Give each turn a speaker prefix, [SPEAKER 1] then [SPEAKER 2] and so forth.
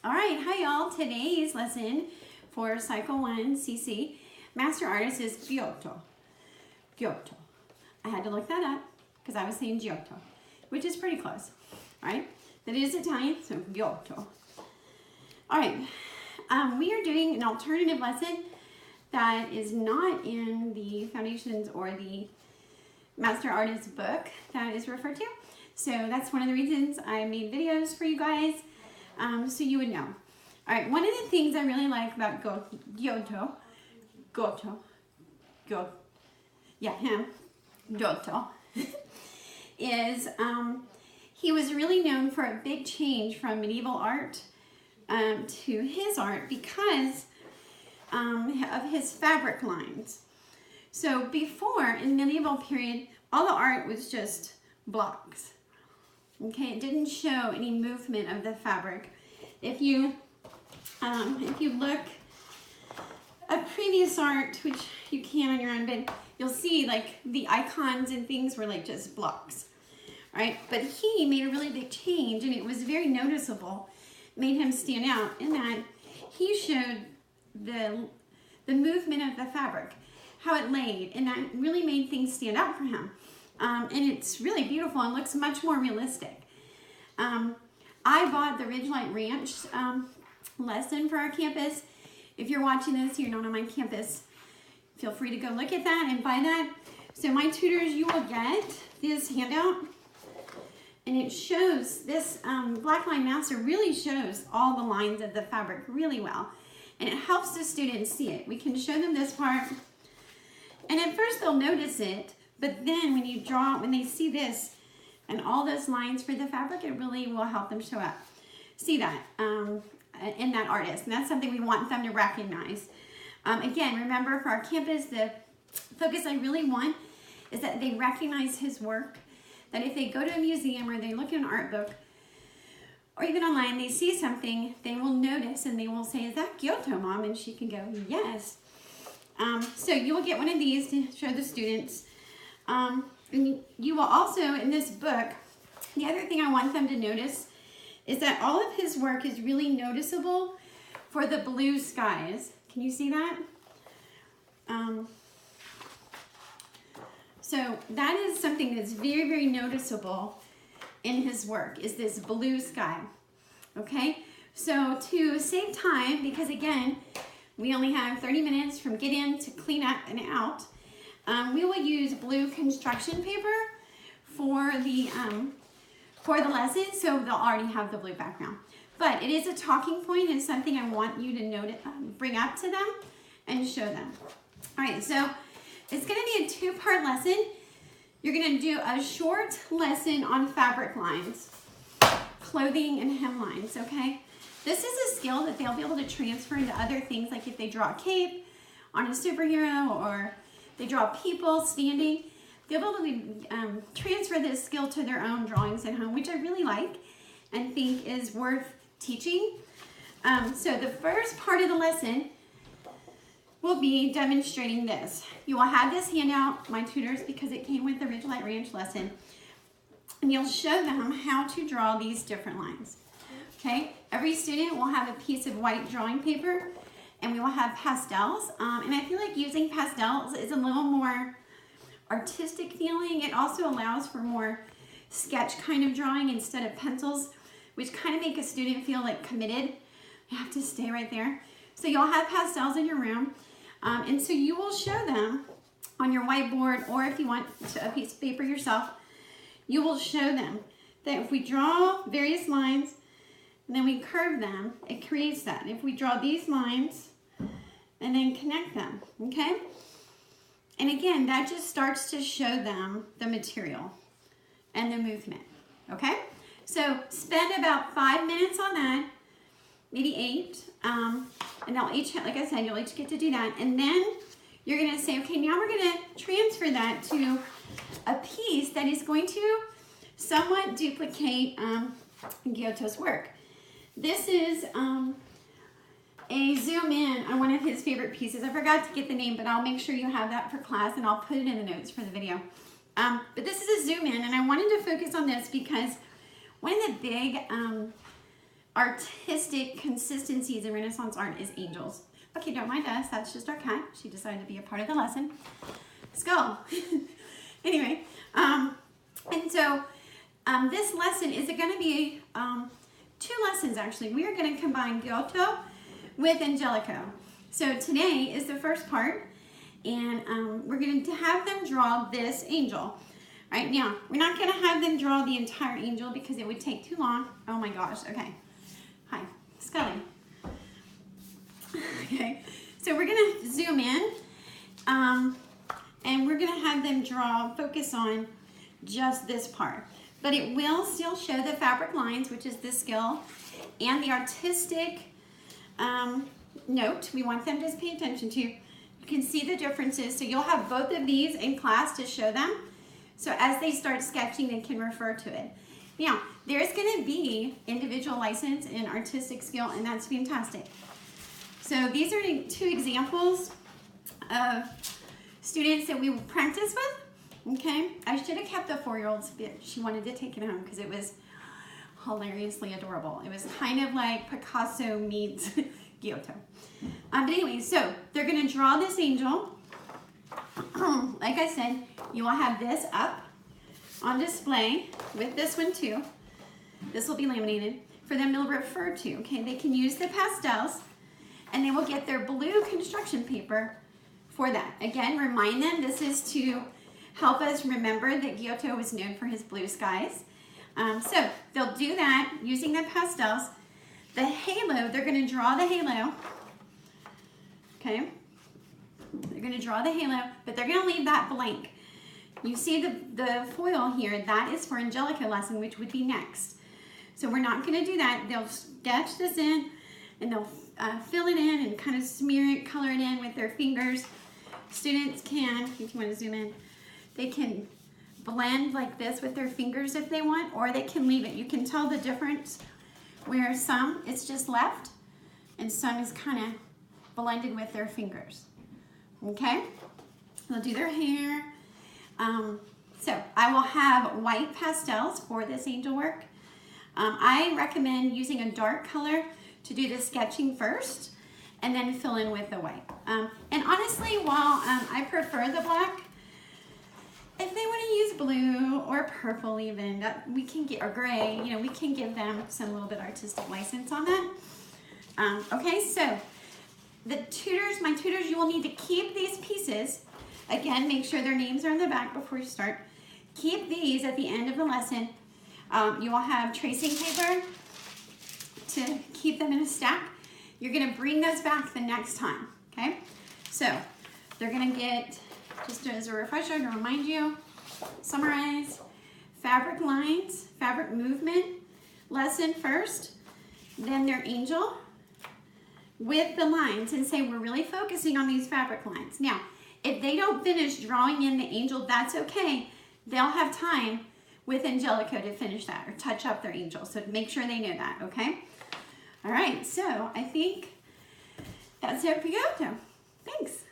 [SPEAKER 1] All right, hi y'all. Today's lesson for Cycle 1 CC Master Artist is Giotto. Giotto. I had to look that up because I was saying Giotto, which is pretty close, all right? But it is Italian, so Giotto. All right, we are doing an alternative lesson that is not in the Foundations or the Master Artist book that is referred to. So that's one of the reasons I made videos for you guys, so you would know. All right, one of the things I really like about Giotto, is he was really known for a big change from medieval art to his art because of his fabric lines. So before, in the medieval period, all the art was just blocks. Okay, it didn't show any movement of the fabric. If you look at previous art, which you can on your own, but you'll see like the icons and things were like just blocks, right? But he made a really big change, and it was very noticeable, made him stand out in that he showed the movement of the fabric, how it laid, and that really made things stand out for him. And it's really beautiful and looks much more realistic. I bought the Ridgelight Ranch lesson for our campus. If you're watching this, you're not on my campus, feel free to go look at that and buy that. So my tutors, you will get this handout, and it shows this Black Line Master really shows all the lines of the fabric really well, and it helps the students see it. We can show them this part, and at first they'll notice it, but then when you draw, when they see this and all those lines for the fabric, it really will help them show up. See that in that artist, and that's something we want them to recognize. Again, remember, for our campus, the focus I really want is that they recognize his work, that if they go to a museum or they look at an art book, or even online, they see something, they will notice and they will say, "Is that Giotto, Mom?" And she can go, "Yes." So you will get one of these to show the students. And you will also, in this book, the other thing I want them to notice is that all of his work is really noticeable for the blue skies. Can you see that? So that is something that's very, very noticeable in his work, is this blue sky. Okay, so to save time, because again, we only have 30 minutes from get in to clean up and out, we will use blue construction paper for the lesson, so they'll already have the blue background. But it is a talking point and something I want you to note, bring up to them and show them. All right, so it's going to be a two-part lesson. You're going to do a short lesson on fabric lines, clothing and hemlines, okay? This is a skill that they'll be able to transfer into other things, like if they draw a cape on a superhero or they draw people standing, they'll be able to transfer this skill to their own drawings at home, which I really like and think is worth teaching. So the first part of the lesson will be demonstrating this. You will have this handout, my tutors, because it came with the Ridgelight Ranch lesson, and you'll show them how to draw these different lines. Okay, every student will have a piece of white drawing paper, and we will have pastels. And I feel like using pastels is a little more artistic feeling. It also allows for more sketch kind of drawing instead of pencils, which kind of make a student feel like committed. You have to stay right there. So you'll have pastels in your room, and so you will show them on your whiteboard, or if you want a piece of paper yourself, you will show them that if we draw various lines and then we curve them, it creates that. If we draw these lines and then connect them, okay? And again, that just starts to show them the material and the movement, okay? So spend about 5 minutes on that, maybe 8, and they'll each, like I said, you'll each get to do that. And then you're gonna say, okay, now we're gonna transfer that to a piece that is going to somewhat duplicate Giotto's work. This is a zoom in on one of his favorite pieces. I forgot to get the name, but I'll make sure you have that for class, and I'll put it in the notes for the video. But this is a zoom in, and I wanted to focus on this because one of the big artistic consistencies in Renaissance art is angels. Okay, don't mind us. That's just our cat. She decided to be a part of the lesson. Skull. Anyway, and so this lesson is going to be 2 lessons actually. We are going to combine Giotto with Angelico. So today is the first part, and we're going to have them draw this angel. Right now, we're not going to have them draw the entire angel because it would take too long. Oh my gosh, okay. Hi, Scully. Okay, so we're going to zoom in, and we're going to have them focus on just this part. But it will still show the fabric lines, which is the skill, and the artistic note we want them to pay attention to. You can see the differences, so you'll have both of these in class to show them. So as they start sketching, they can refer to it. Now, there's going to be individual license and artistic skill, and that's fantastic. So these are 2 examples of students that we will practice with. Okay, I should have kept the 4-year-old's bit. She wanted to take it home because it was hilariously adorable. It was kind of like Picasso meets Giotto. But anyway, so they're going to draw this angel. Like I said, you will have this up on display with this one too. This will be laminated for them to refer to. Okay, they can use the pastels, and they will get their blue construction paper for that. Again, remind them this is to help us remember that Giotto was known for his blue skies. So they'll do that using the pastels. The halo, they're going to draw the halo. Okay, they're going to draw the halo, but they're going to leave that blank. You see the foil here, that is for Angelico lesson, which would be next. So we're not going to do that. They'll sketch this in, and they'll fill it in and kind of smear it, color it in with their fingers. Students can, if you want to zoom in, they can blend like this with their fingers if they want, or they can leave it. You can tell the difference where some it's just left and some is kind of blended with their fingers. Okay, they'll do their hair. So I will have white pastels for this angel work. I recommend using a dark color to do the sketching first and then fill in with the white. And honestly, while I prefer the black, if they want to use blue or purple even, that we can get, or gray, you know, we can give them some little bit artistic license on that. Okay, so the tutors, my tutors, you will need to keep these pieces. Again, make sure their names are in the back before you start. Keep these at the end of the lesson. You will have tracing paper to keep them in a stack. You're going to bring those back the next time, okay? So they're going to get, just as a refresher to remind you, summarize fabric lines, fabric movement lesson first, then their angel with the lines, and say we're really focusing on these fabric lines. Now, if they don't finish drawing in the angel, that's okay. They'll have time with Angelico to finish that or touch up their angel. So make sure they know that, okay? All right, so I think that's it for Giotto. Thanks.